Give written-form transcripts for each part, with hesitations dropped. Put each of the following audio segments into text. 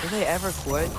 Will they ever quit?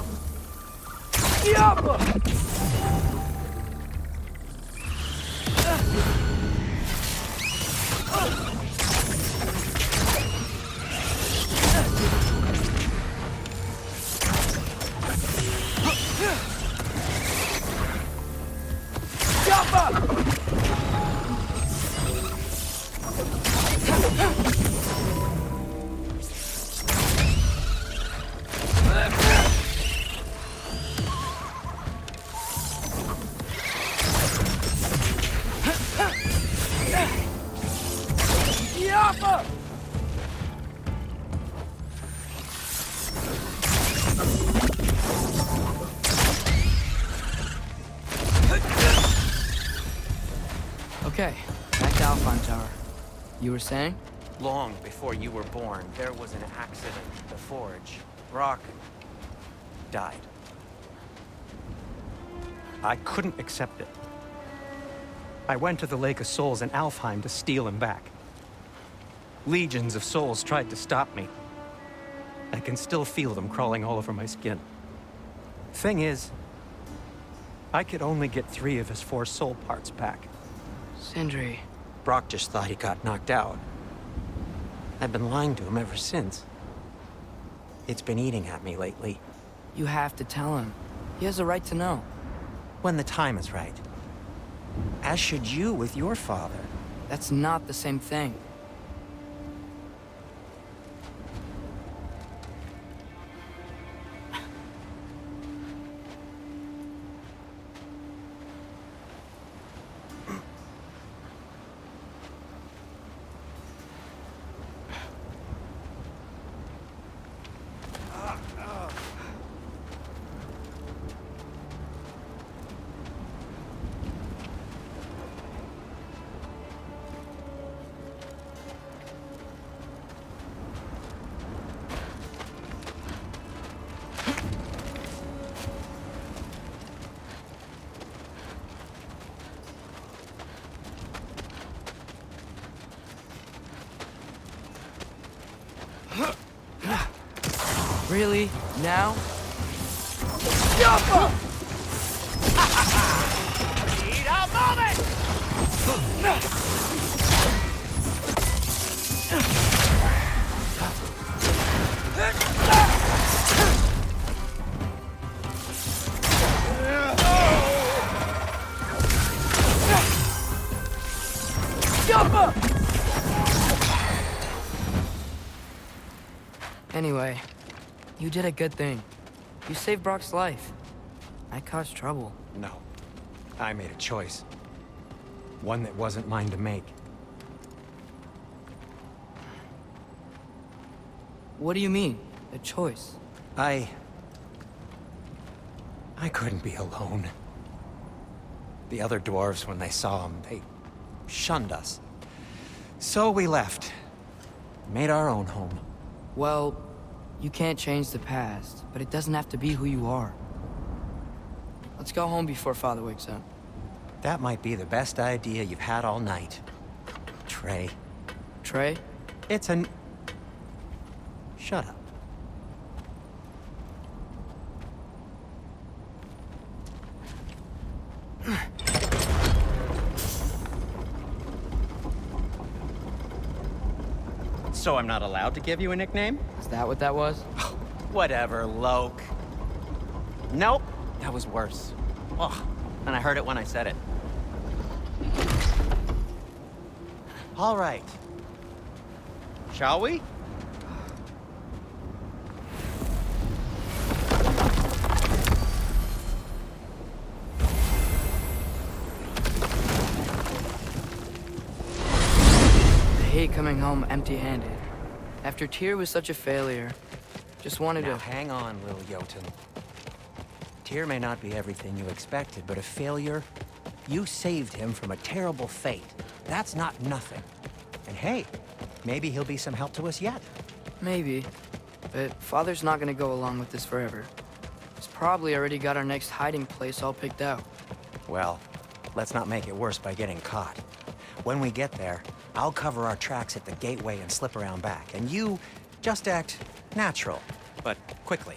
Okay, back to Альфхейм Tower. You were saying? Long before you were born, there was an accident at the forge. Brock died. I couldn't accept it. I went to the Lake of Souls in Älfheim to steal him back. Legions of souls tried to stop me. I can still feel them crawling all over my skin. Thing is, I could only get 3 of his 4 soul parts back. Sindri. Brock just thought he got knocked out. I've been lying to him ever since. It's been eating at me lately. You have to tell him. He has a right to know. When the time is right. As should you with your father. That's not the same thing. Really? Now? Anyway, you did a good thing. You saved Brock's life. I caused trouble. No. I made a choice. One that wasn't mine to make. What do you mean, a choice? I couldn't be alone. The other dwarves, when they saw him, they shunned us. So we left. Made our own home. Well, you can't change the past, but it doesn't have to be who you are. Let's go home before Father wakes up. That might be the best idea you've had all night. Trey. Trey? It's an... Shut up. So I'm not allowed to give you a nickname? Is that what that was? Whatever, Loke. Nope, that was worse. Ugh, and I heard it when I said it. All right. Shall we? I hate coming home empty-handed. After Tyr was such a failure, just wanted Now, to... hang on, little Jotun. Tyr may not be everything you expected, but a failure? You saved him from a terrible fate. That's not nothing. And hey, maybe he'll be some help to us yet. Maybe. But Father's not gonna go along with this forever. He's probably already got our next hiding place all picked out. Well, let's not make it worse by getting caught. When we get there, I'll cover our tracks at the gateway and slip around back. And you just act natural, but quickly.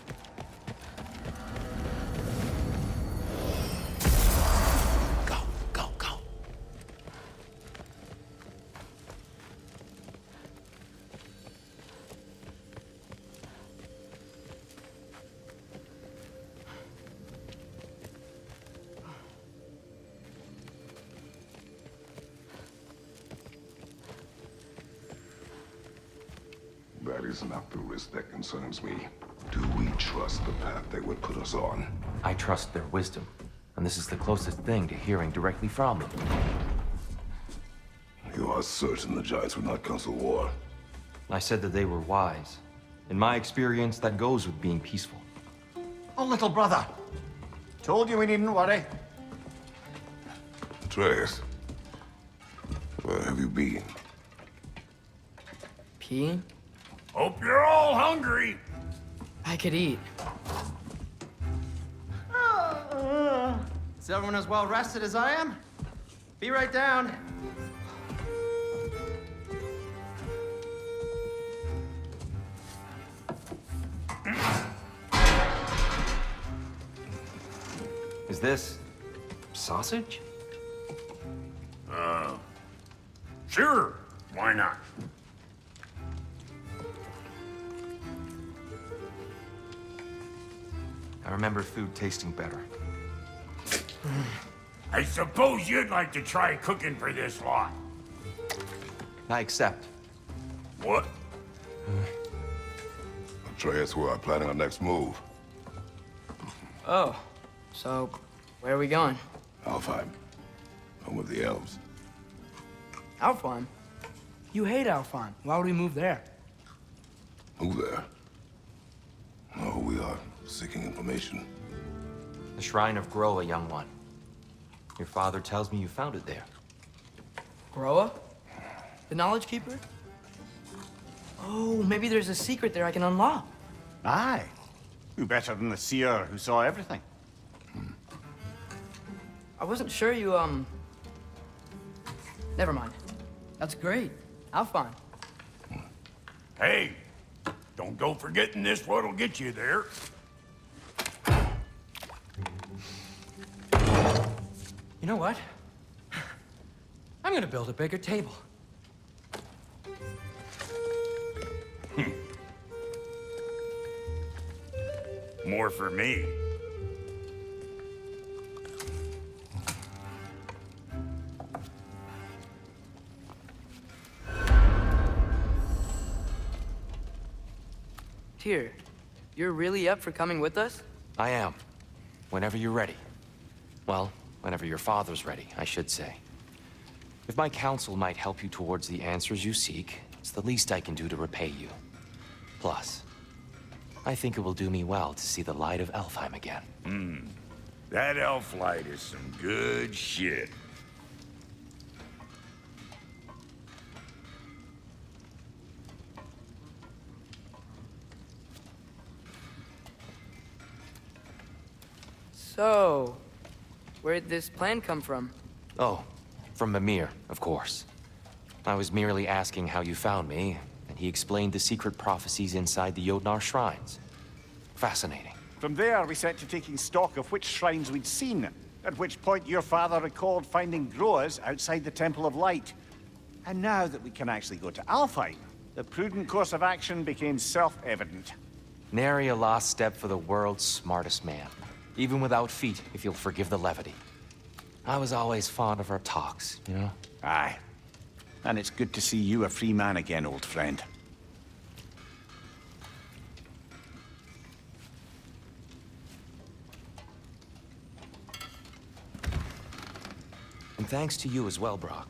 That is not the risk that concerns me. Do we trust the path they would put us on? I trust their wisdom, and this is the closest thing to hearing directly from them. You are certain the Giants would not counsel war? I said that they were wise. In my experience, that goes with being peaceful. Oh, little brother. Told you we needn't worry. Atreus, where have you been? Peeing? Hope you're all hungry. I could eat. Is everyone as well rested as I am? Be right down. Is this sausage? Sure, why not? I remember food tasting better. I suppose you'd like to try cooking for this lot. I accept. What? Atreus, we are planning our next move. Oh, so where are we going? Alfheim, home of the elves. Alfheim? You hate Alfheim. Why would we move there? Who there? No, we are seeking information. The Shrine of Groa, young one. Your father tells me you found it there. Groa? The Knowledge Keeper? Oh, maybe there's a secret there I can unlock. Aye. Who better than the seer who saw everything? I wasn't sure you, Never mind. That's great. Alfheim. Hey, don't go forgetting this what'll get you there. You know what? I'm gonna build a bigger table. More for me. Tyr, you're really up for coming with us? I am. Whenever you're ready. Well, whenever your father's ready, I should say. If my counsel might help you towards the answers you seek, it's the least I can do to repay you. Plus, I think it will do me well to see the light of Alfheim again. That elf light is some good shit. So, where'd this plan come from? Oh, from Mimir, of course. I was merely asking how you found me, and he explained the secret prophecies inside the Jotnar shrines. Fascinating. From there, we set to taking stock of which shrines we'd seen, at which point your father recalled finding Groas outside the Temple of Light. And now that we can actually go to Alfheim, the prudent course of action became self-evident. Nary a lost step for the world's smartest man. Even without feet, if you'll forgive the levity. I was always fond of our talks, you know? Aye. And it's good to see you a free man again, old friend. And thanks to you as well, Brock.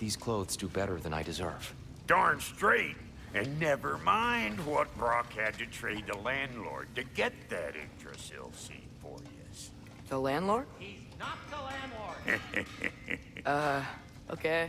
These clothes do better than I deserve. Darn straight. And never mind what Brock had to trade the landlord to get that Yggdrasil seed for you. The landlord? He's not the landlord. Okay.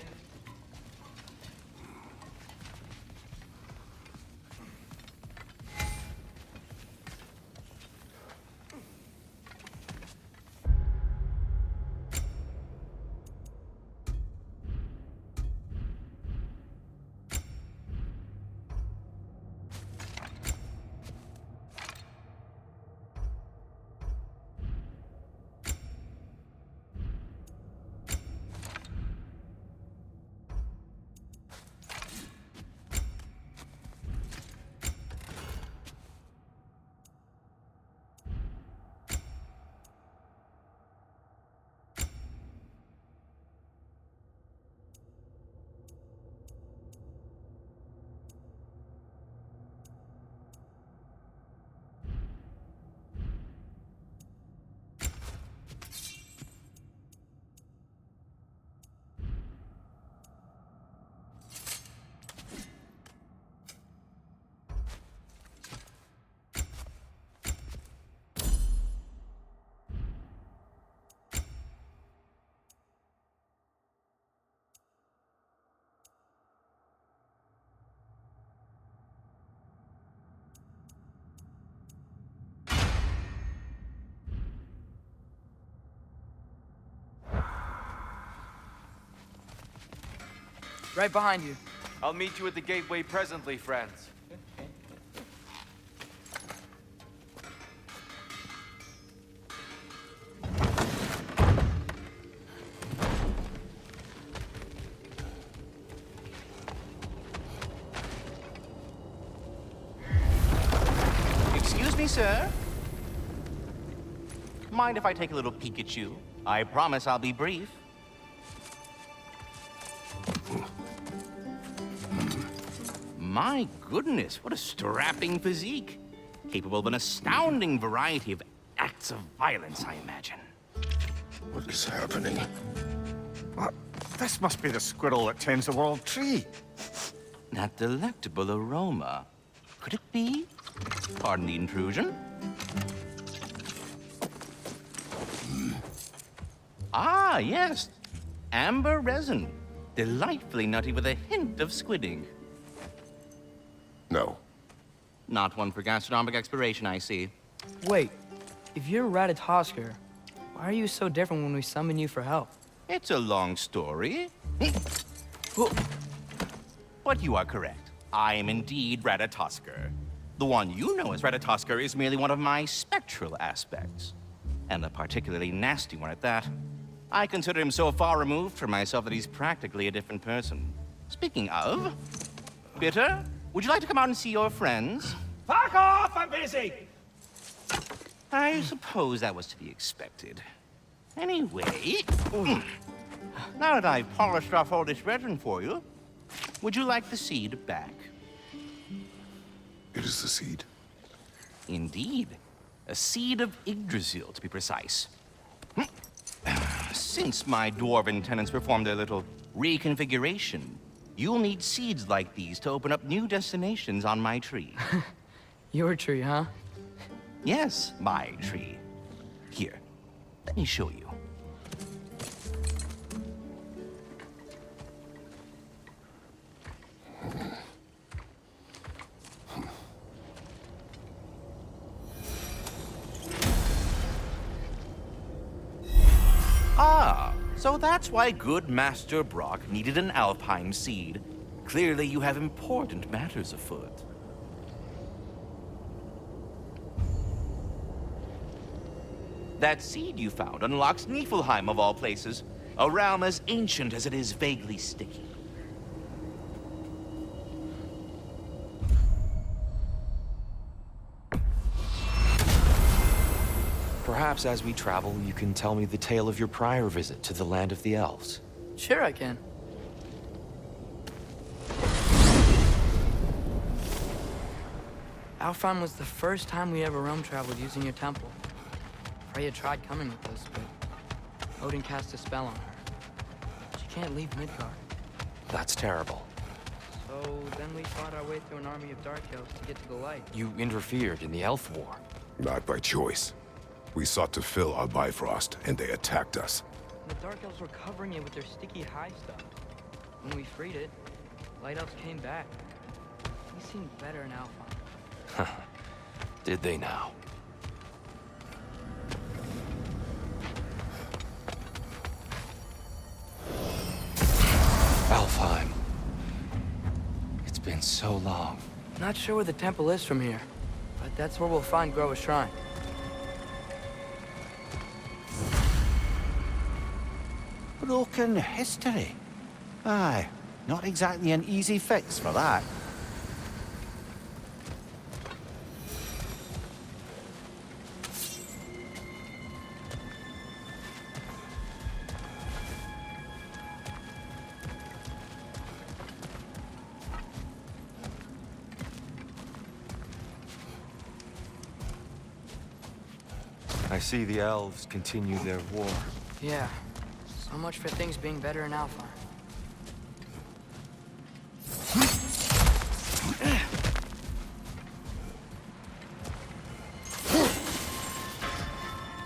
Right behind you. I'll meet you at the gateway presently, friends. Excuse me, sir. Mind if I take a little peek at you? I promise I'll be brief. My goodness, what a strapping physique. Capable of an astounding variety of acts of violence, I imagine. What is happening? This must be the squirrel that tends the world tree. That delectable aroma. Could it be? Pardon the intrusion. Ah, yes. Amber resin. Delightfully nutty with a hint of squidding. No. Not one for gastronomic exploration, I see. Wait, if you're Ratatosker, why are you so different when we summon you for help? It's a long story. But you are correct. I am indeed Ratatosker. The one you know as Ratatosker is merely one of my spectral aspects. And a particularly nasty one at that. I consider him so far removed from myself that he's practically a different person. Speaking of... Bitter, would you like to come out and see your friends? Fuck off! I'm busy! I suppose that was to be expected. Anyway... Now that I've polished off all this resin for you, would you like the seed back? It is the seed. Indeed. A seed of Yggdrasil, to be precise. Since my dwarven tenants performed their little reconfiguration, you'll need seeds like these to open up new destinations on my tree. Your tree, huh? Yes, my tree. Here, let me show you. Ah, so that's why good Master Brock needed an Alfheim seed. Clearly you have important matters afoot. That seed you found unlocks Niflheim of all places, a realm as ancient as it is vaguely sticky. Perhaps as we travel, you can tell me the tale of your prior visit to the land of the elves. Sure I can. Alfheim was the first time we ever roam traveled using your temple. Freya tried coming with us, but Odin cast a spell on her. She can't leave Midgard. That's terrible. So then we fought our way through an army of dark elves to get to the light. You interfered in the Elf War. Not by choice. We sought to fill our Bifrost, and they attacked us. The dark elves were covering it with their sticky hive stuff. When we freed it, light elves came back. We seemed better in Alfheim. Did they now? Alfheim. It's been so long. Not sure where the temple is from here, but that's where we'll find Groa's shrine. Broken history. Aye, not exactly an easy fix for that. I see the elves continue their war. Yeah, so much for things being better in Alfheim.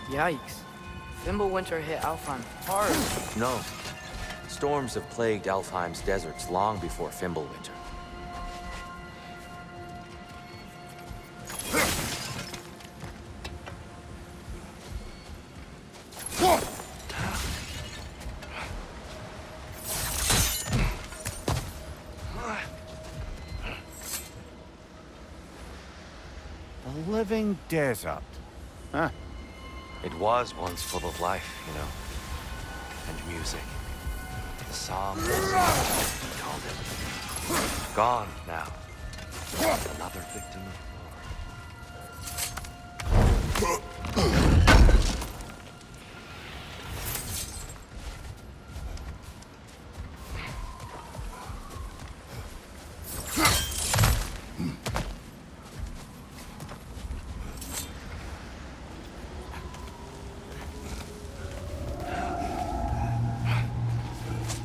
Yikes. Fimbulwinter hit Alfheim hard. No. Storms have plagued Alfheim's deserts long before Fimbulwinter. A living desert. Huh. It was once full of life, you know. And music. The psalm, he called it. Gone now. Another victim of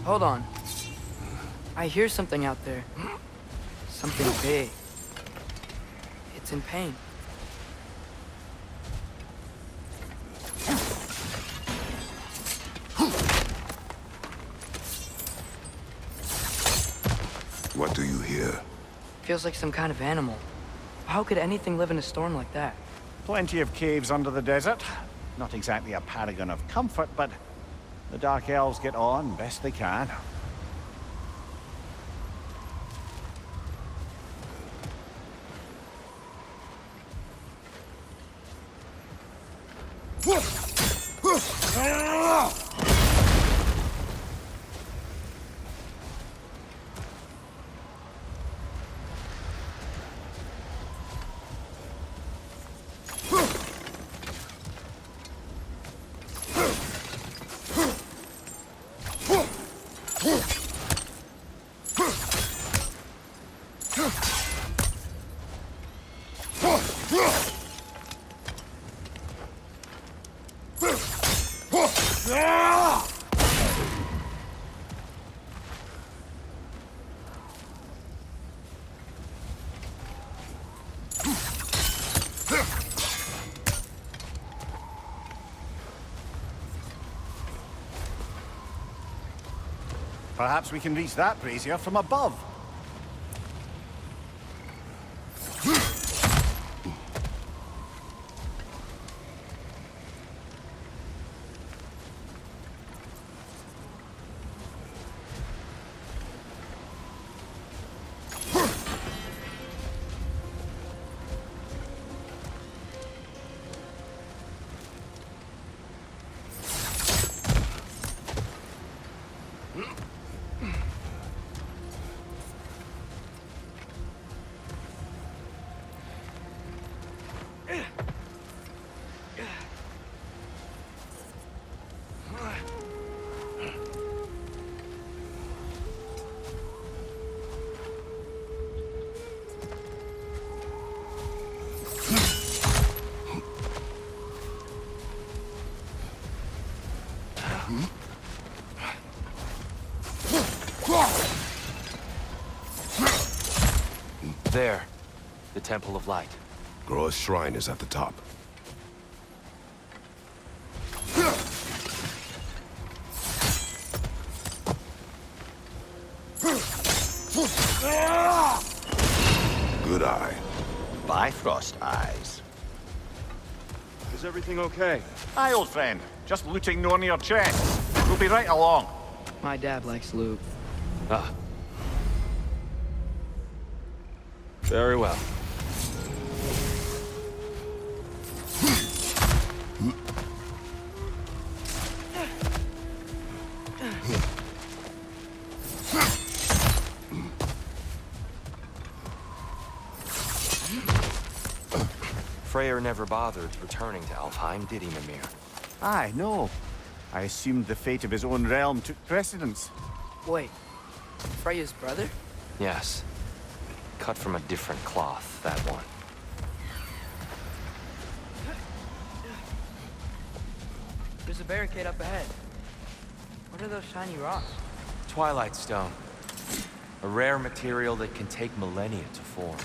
Hold on. I hear something out there. Something big. It's in pain. What do you hear? Feels like some kind of animal. How could anything live in a storm like that? Plenty of caves under the desert. Not exactly a paragon of comfort, but the Dark Elves get on best they can. Perhaps we can reach that brazier from above. There, the Temple of Light. Groa's shrine is at the top. Good eye. Bifrost eyes. Is everything okay? Aye, old friend. Just looting no near chests. We'll be right along. My dad likes loot. Ah. Very well. Freyr never bothered returning to Älfheim, did he, Mimir? Aye, no. I assumed the fate of his own realm took precedence. Wait, Freya's brother? Yes. Cut from a different cloth, that one. There's a barricade up ahead. What are those shiny rocks? Twilight Stone. A rare material that can take millennia to form.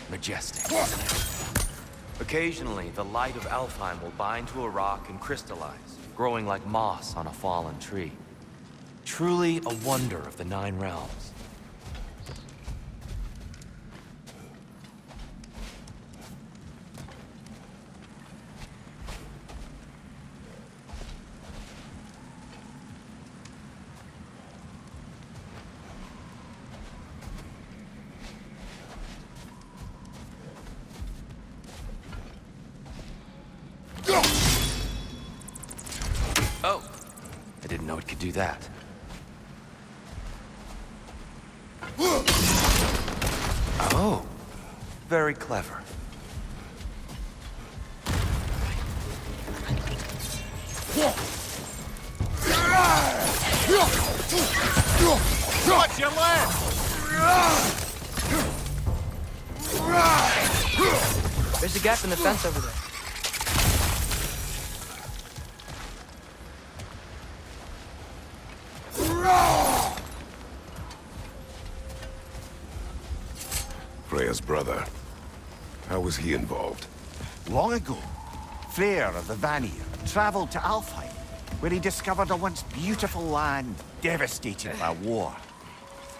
Majestic, isn't it? Occasionally, the light of Älfheim will bind to a rock and crystallize, growing like moss on a fallen tree. Truly a wonder of the Nine Realms. know it could do that. Oh, very clever. Watch your left! There's a gap in the fence over there. Freya's brother. How was he involved? Long ago, Freyr of the Vanir traveled to Alfheim, where he discovered a once beautiful land devastated by war.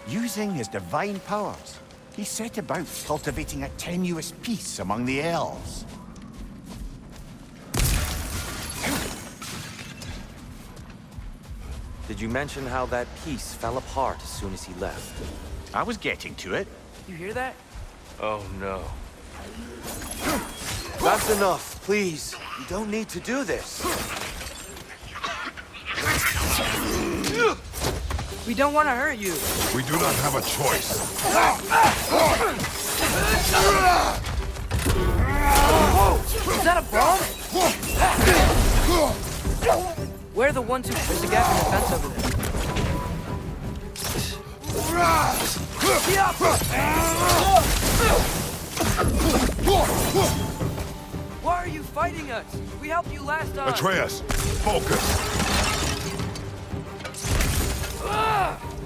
Using his divine powers, he set about cultivating a tenuous peace among the elves. Did you mention how that piece fell apart as soon as he left? I was getting to it. You hear that? Oh no. That's enough, please. You don't need to do this. We don't want to hurt you. We do not have a choice. Is that a bomb? We're the ones who... There's a gap in the fence over there. Why are you fighting us? We helped you last time. Atreus, focus.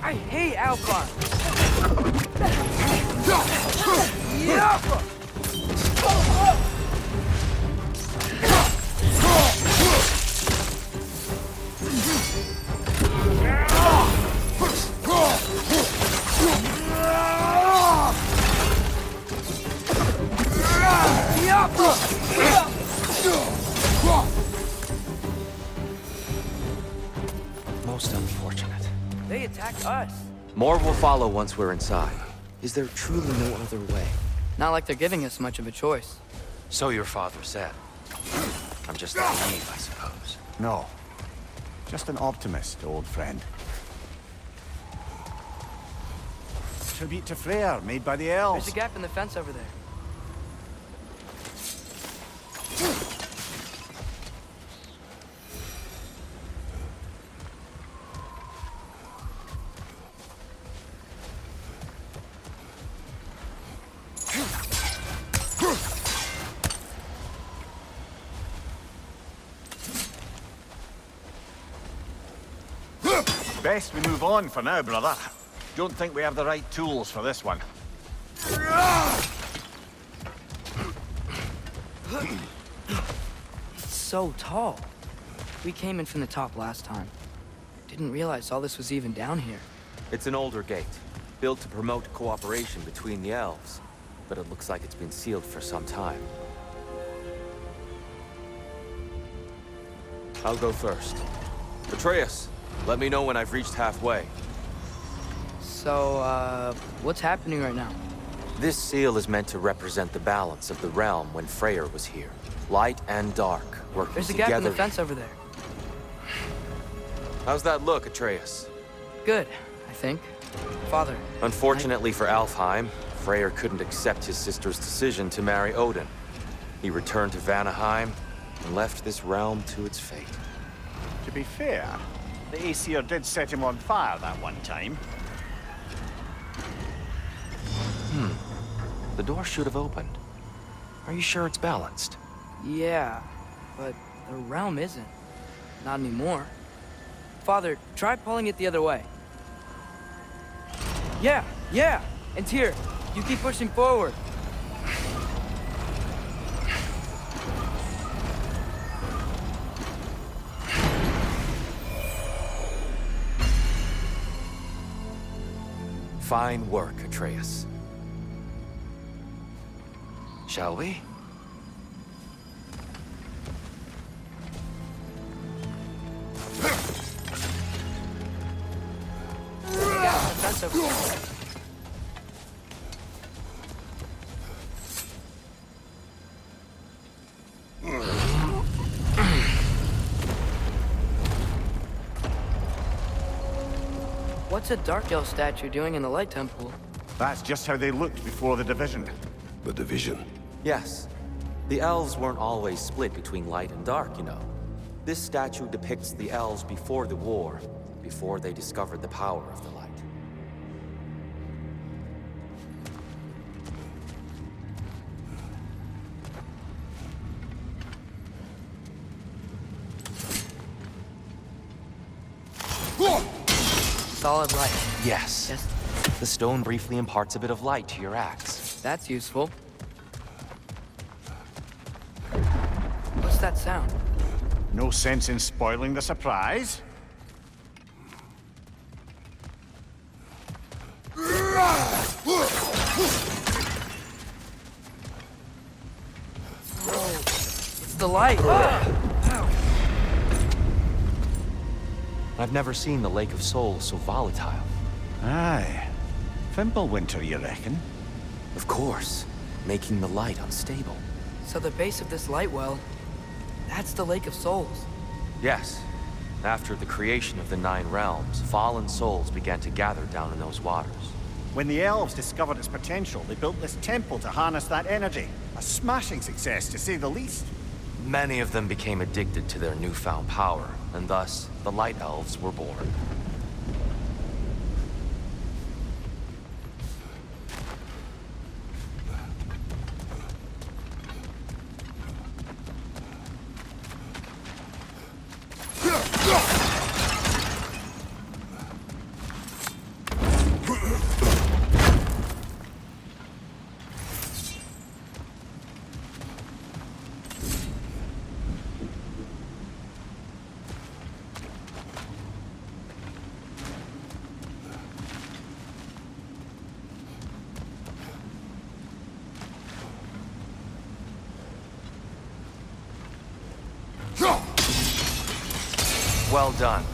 I hate Alpha. Most unfortunate. They attacked us. More will follow once we're inside. Is there truly no other way? Not like they're giving us much of a choice. So your father said. I'm just naive, I suppose. No. Just an optimist, old friend. Tribute to Freyr, made by the elves. There's a gap in the fence over there. Best we move on for now, brother. Don't think we have the right tools for this one. It's so tall. We came in from the top last time. Didn't realize all this was even down here. It's an older gate, built to promote cooperation between the elves. But it looks like it's been sealed for some time. I'll go first. Atreus, let me know when I've reached halfway. So, what's happening right now? This seal is meant to represent the balance of the realm when Freyr was here. Light and dark, working There's a together. gap in the fence over there. How's that look, Atreus? Good, I think. Father. Unfortunately for Alfheim, Freyr couldn't accept his sister's decision to marry Odin. He returned to Vanaheim and left this realm to its fate. To be fair, the Aesir did set him on fire that one time. The door should have opened. Are you sure it's balanced? Yeah, but the realm isn't. Not anymore. Father, try pulling it the other way. Yeah! And here, you keep pushing forward. Fine work, Atreus. Shall we? Yeah, that's over. What's a Dark Elf statue doing in the Light Temple? That's just how they looked before the division. The division. Yes. The elves weren't always split between light and dark, you know. This statue depicts the elves before the war, before they discovered the power of the light. Solid light. Yes. Yes, The stone briefly imparts a bit of light to your axe. that's useful. What's that sound? No sense in spoiling the surprise. It's the light. I've never seen the Lake of Souls so volatile. Aye. Fimbulwinter, you reckon? Of course, making the light unstable. So the base of this light well, that's the Lake of Souls. Yes. After the creation of the Nine Realms, fallen souls began to gather down in those waters. When the elves discovered its potential, they built this temple to harness that energy. A smashing success, to say the least. Many of them became addicted to their newfound power, and thus, the Light Elves were born. Well done.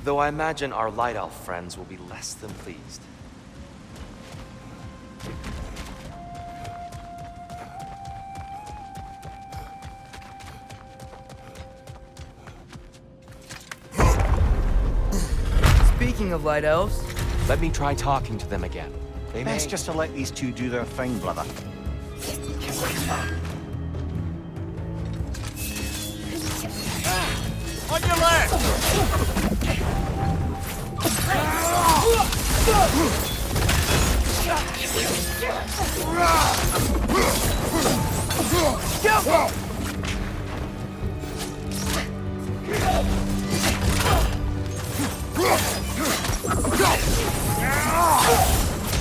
Though I imagine our Light Elf friends will be less than pleased. Speaking of light elves, Let me try talking to them again. They may... Best just to let these two do their thing, brother. On your left!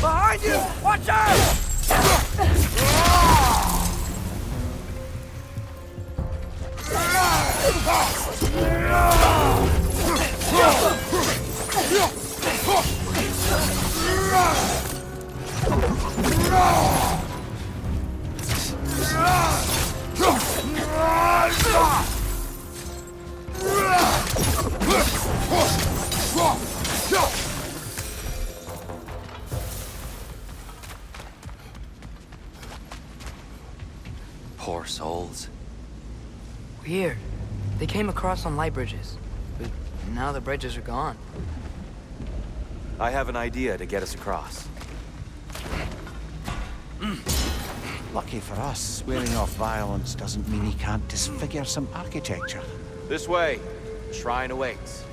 behind you! Watch out! Poor souls. Weird. They came across on light bridges, but now the bridges are gone. I have an idea to get us across. Lucky for us, swearing off violence doesn't mean he can't disfigure some architecture. This way. The shrine awaits.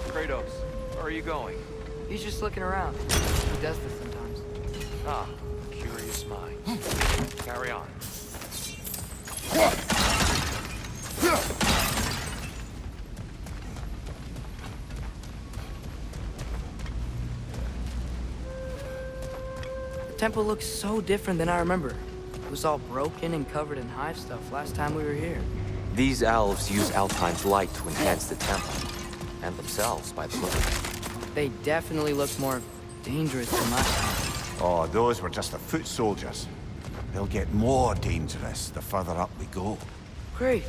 Kratos, where are you going? He's just looking around. He does this sometimes. Ah, curious mind. Carry on. The temple looks so different than I remember. It was all broken and covered in hive stuff last time we were here. These elves use Alfheim's light to enhance the temple, and themselves by the look of it. They definitely look more dangerous than last time. Oh, those were just the foot soldiers. They'll get more dangerous the further up we go. Great.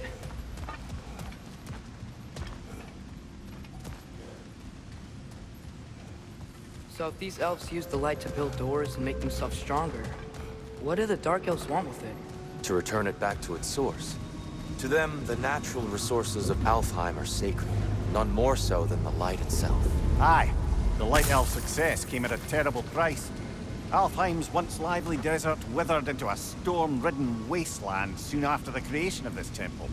So if these elves use the light to build doors and make themselves stronger, what do the Dark Elves want with it? To return it back to its source. To them, the natural resources of Alfheim are sacred, none more so than the light itself. Aye. The Light Elf's success came at a terrible price. Alfheim's once lively desert withered into a storm-ridden wasteland soon after the creation of this temple.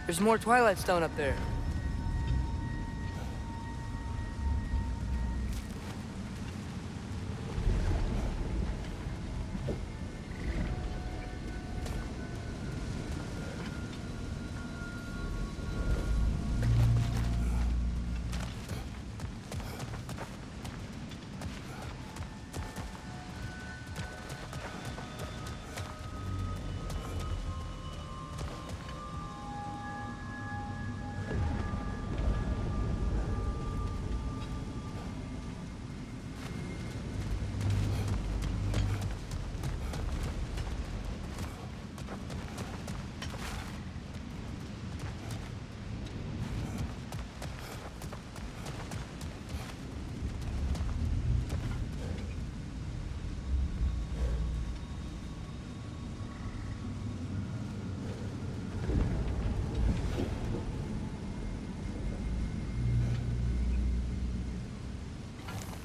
There's more Twilight Stone up there.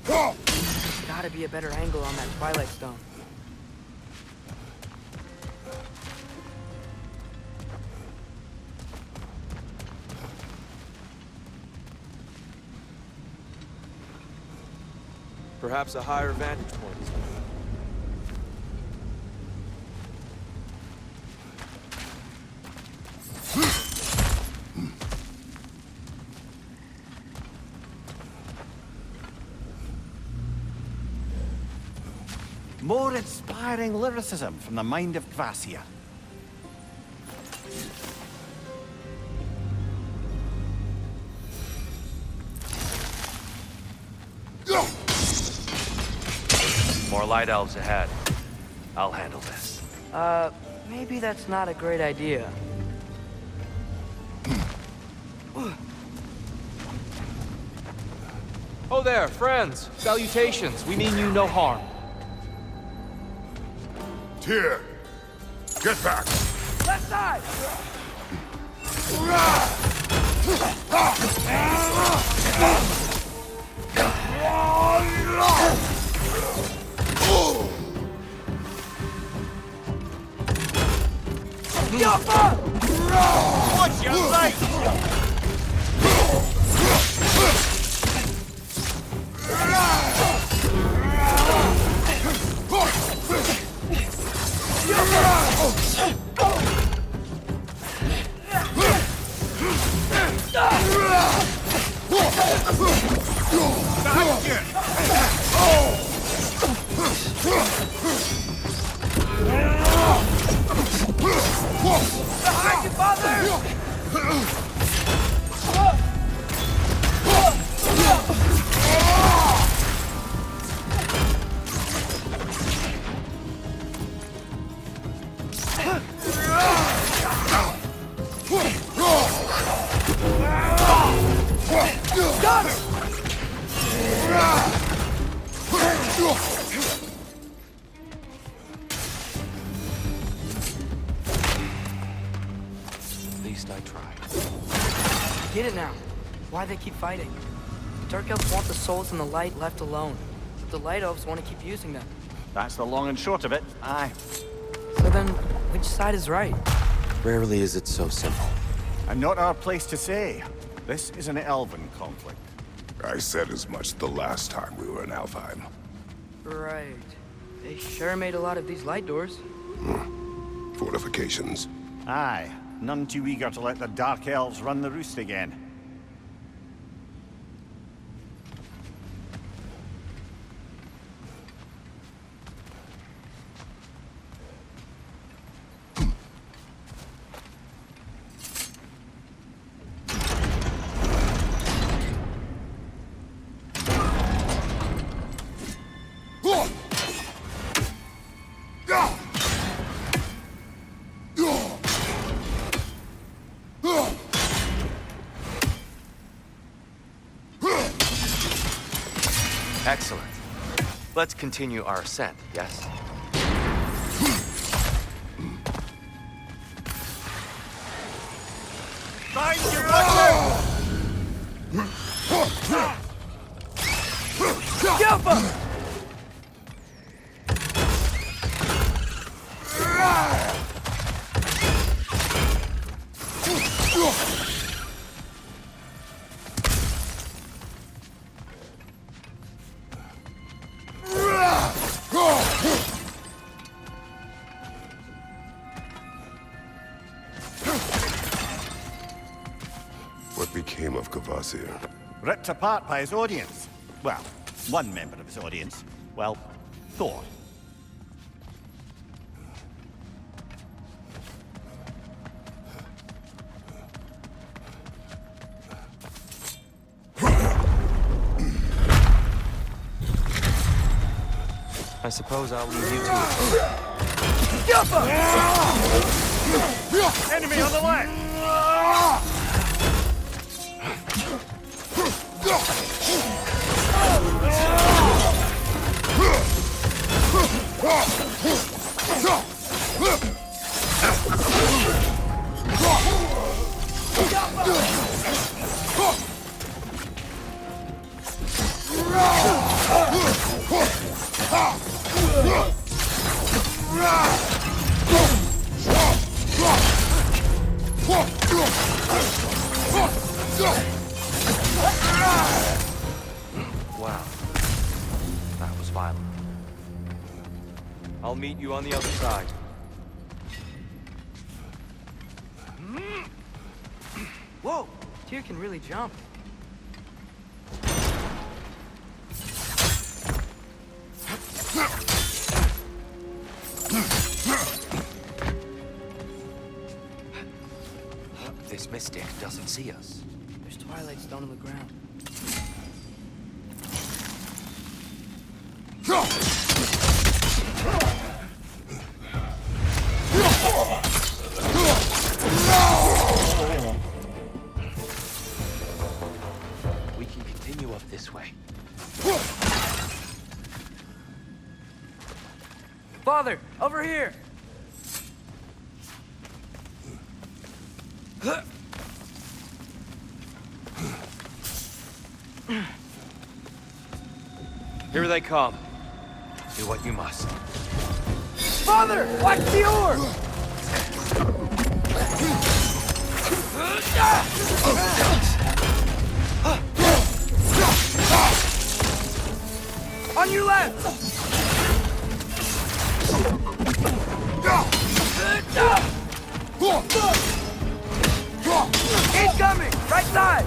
There's gotta be a better angle on that Twilight Stone. Perhaps a higher vantage point. More inspiring lyricism from the mind of Kvasir. More light elves ahead. I'll handle this. Maybe that's not a great idea. Oh there, friends. Salutations. We mean you no harm. Tyr! Get back! Left side! Watch your right! Behind you, father! Got her! At least I tried. I get it now. Why they keep fighting. The Dark Elves want the souls and the light left alone. But the Light Elves want to keep using them. That's the long and short of it, aye. So then, which side is right? Rarely is it so simple. And not our place to say. This is an elven conflict. I said as much the last time we were in Alfheim. Right. They sure made a lot of these light doors. Fortifications. Aye, none too eager to let the Dark Elves run the roost again. Excellent. Let's continue our ascent, yes? Find your weapon! What became of Kvasir? Ripped apart by his audience. Well, one member of his audience. Well, Thor. I suppose I'll leave you to it. Enemy on the left! Wow. That was violent. I'll meet you on the other side. Whoa! Tyr can really jump. This mystic doesn't see us. There's twilight stone on the ground. We can continue up this way. Father, over here! Here they come. Do what you must. Father, watch the orb! On your left! Incoming! Right side!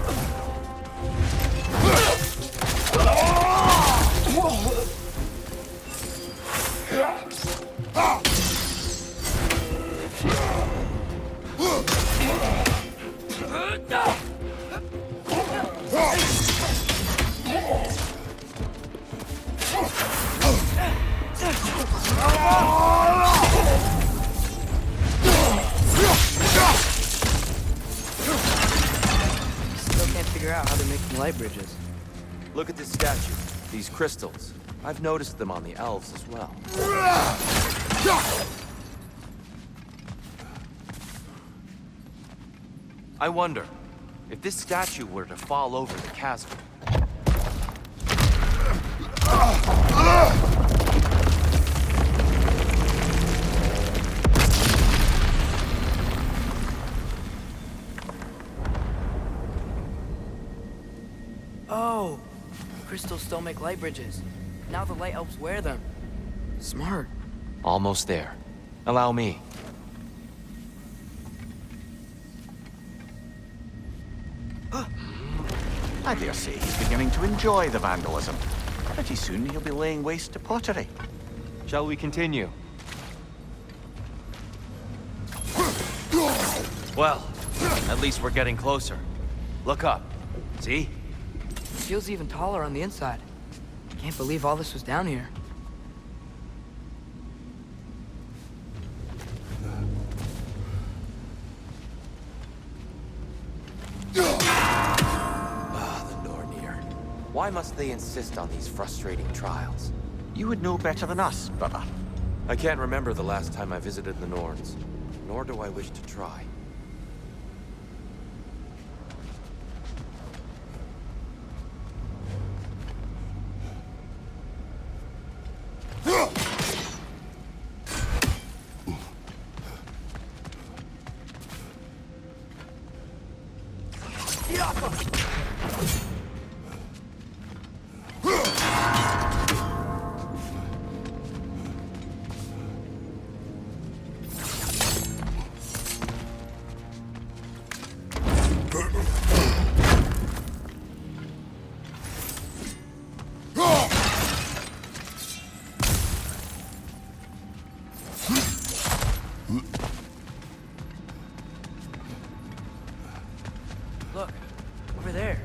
Still can't figure out how they're making light bridges. Look at this statue. These crystals. I've noticed them on the elves as well. I wonder, if this statue were to fall over the chasm... Oh! Crystals still make light bridges. Now the light elves wear them. Smart. Almost there. Allow me. I dare say he's beginning to enjoy the vandalism. Pretty soon he'll be laying waste to pottery. Shall we continue? Well, at least we're getting closer. Look up. See? Feels even taller on the inside. Can't believe all this was down here. Why Why must they insist on these frustrating trials? You would know better than us, brother. I can't remember the last time I visited the Norns, nor do I wish to try. Look, over there.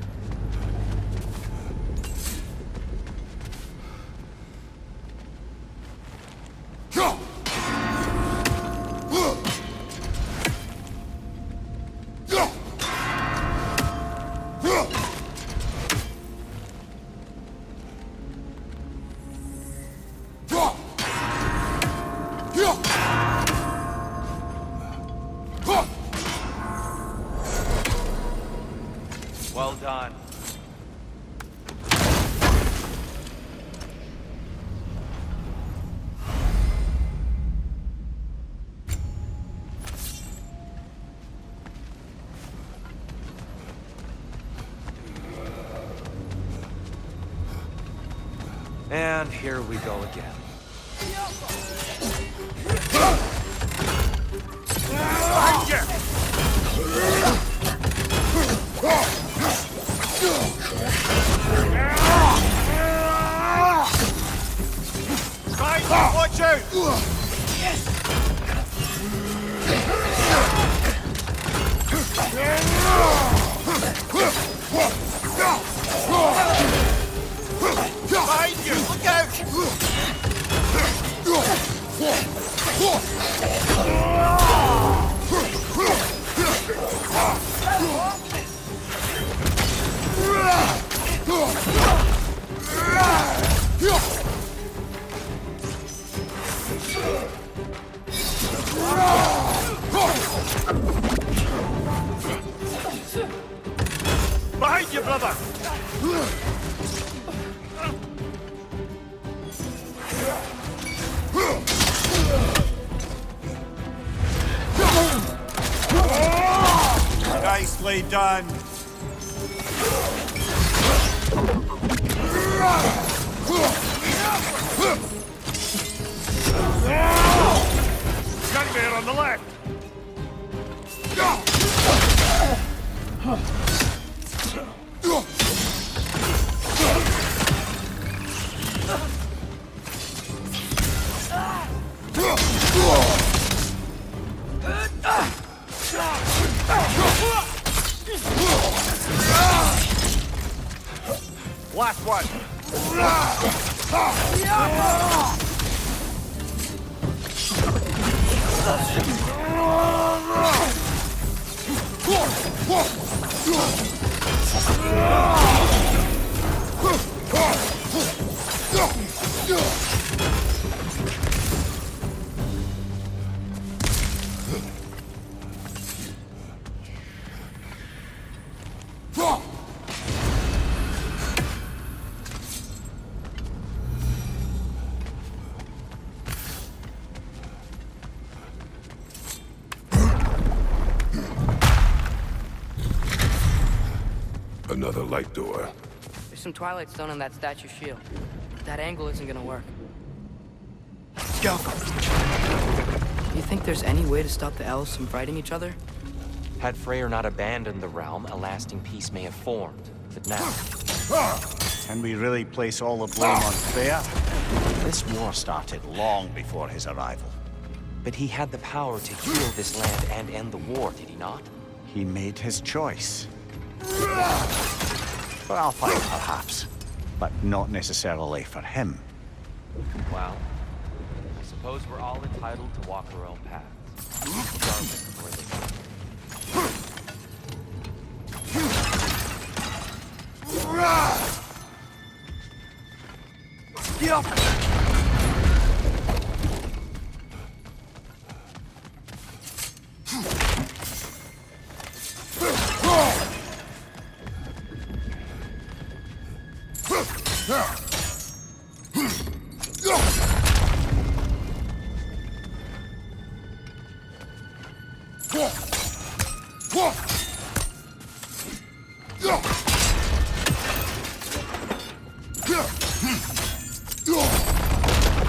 Well done. And here we go again. Watch out! Behind you! Look behind you, brother! Nicely done. Nightmare on the left. Last one. Another light door. There's some Twilight Stone on that statue shield. That angle isn't gonna work. Go! You think there's any way to stop the elves from fighting each other? Had Freyr not abandoned the realm, a lasting peace may have formed. But now, Can we really place all the blame on Freyr? This war started long before his arrival. but he had the power to heal this land and end the war, did he not? He made his choice. For Alfheim, perhaps, but not necessarily for him. Well, I suppose we're all entitled to walk our own paths, regardless of where they come.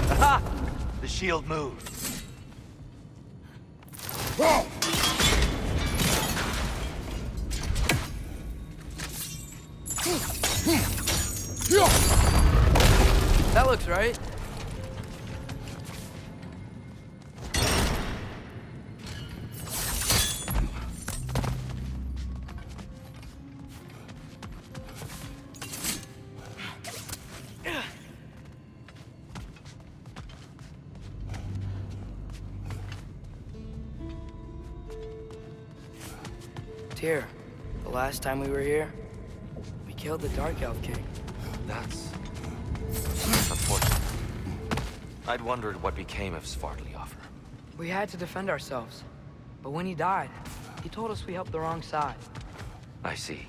Aha! The shield moved. That looks right. Tyr, the last time we were here, we killed the Dark Elf King. That's unfortunate. I'd wondered what became of Svartalfheim. We had to defend ourselves. But when he died, he told us we helped the wrong side. I see.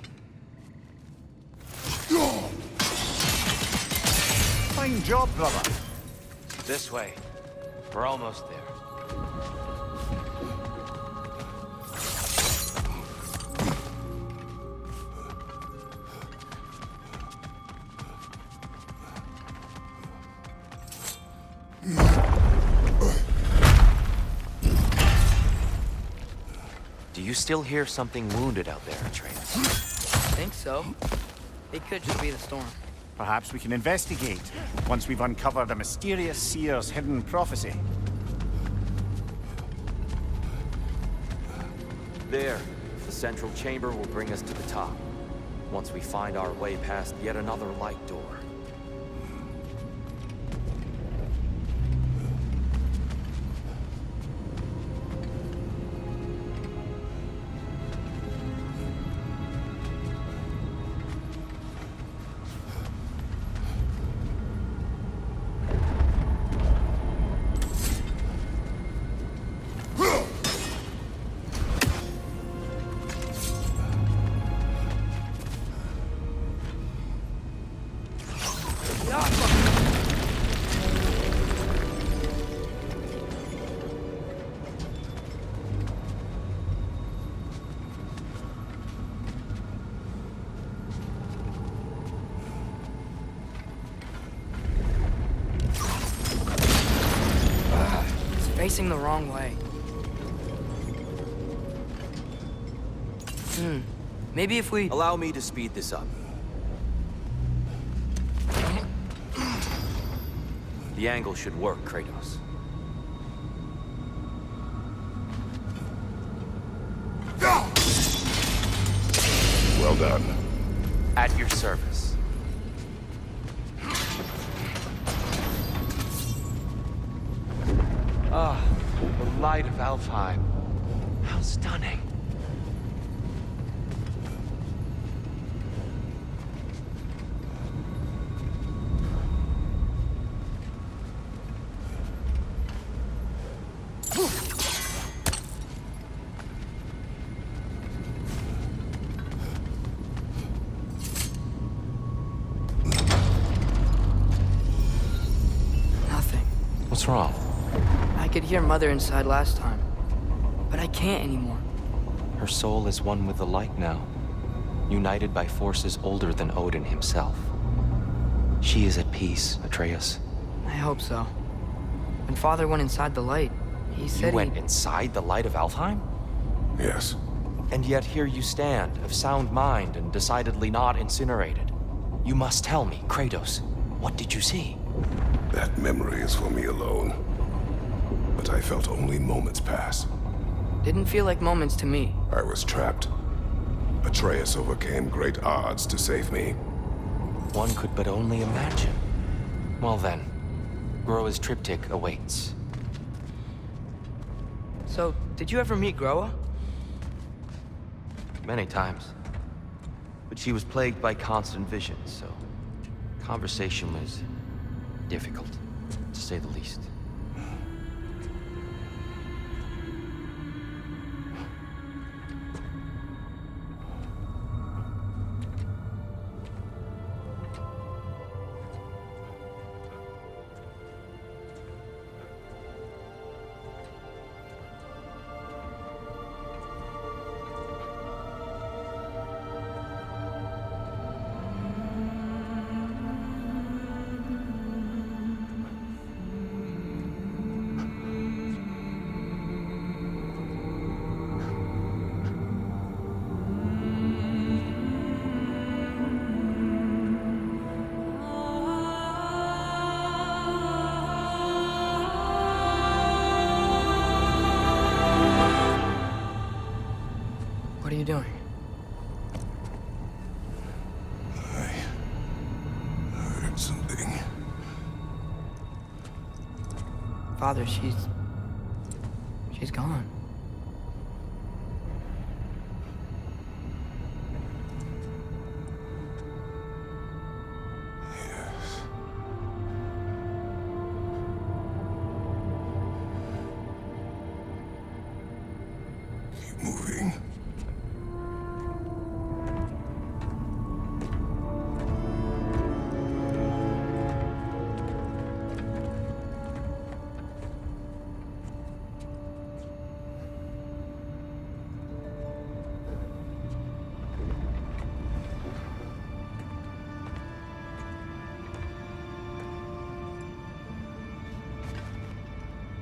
Fine job, brother. This way. We're almost there. Do you still hear something wounded out there, Atreus? Think so. It could just be the storm. Perhaps we can investigate, once we've uncovered a mysterious seer's hidden prophecy. There. The central chamber will bring us to the top. Once we find our way past yet another light door. Facing the wrong way. Maybe if we... Allow me to speed this up. The angle should work, Kratos. Well done. At your service. Ah, the light of Alfheim. How stunning. Nothing. What's wrong? I could hear Mother inside last time, but I can't anymore. Her soul is one with the light now, united by forces older than Odin himself. She is at peace, Atreus. I hope so. When Father went inside the light, he said You went inside the light of Alfheim? Yes. And yet here you stand, of sound mind and decidedly not incinerated. You must tell me, Kratos, what did you see? That memory is for me alone. But I felt only moments pass. Didn't feel like moments to me. I was trapped. Atreus overcame great odds to save me. One could but only imagine. Well then, Groa's triptych awaits. So, did you ever meet Groa? Many times. But she was plagued by constant visions, so conversation was difficult, to say the least. What are you doing? I heard something. Father, she's gone. Yes. Keep moving.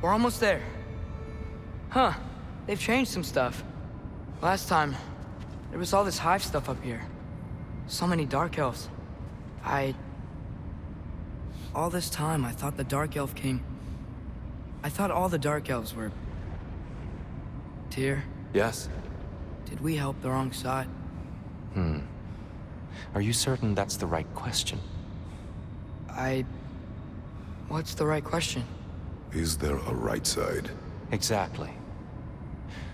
We're almost there. Huh. They've changed some stuff. Last time, there was all this hive stuff up here. So many Dark Elves. All this time, I thought the Dark Elf King... I thought all the Dark Elves were... Tyr, Yes? did we help the wrong side? Are you certain that's the right question? What's the right question? Is there a right side? Exactly.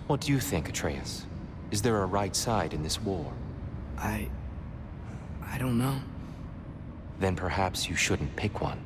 What do you think, Atreus? Is there a right side in this war? I don't know. Then perhaps you shouldn't pick one.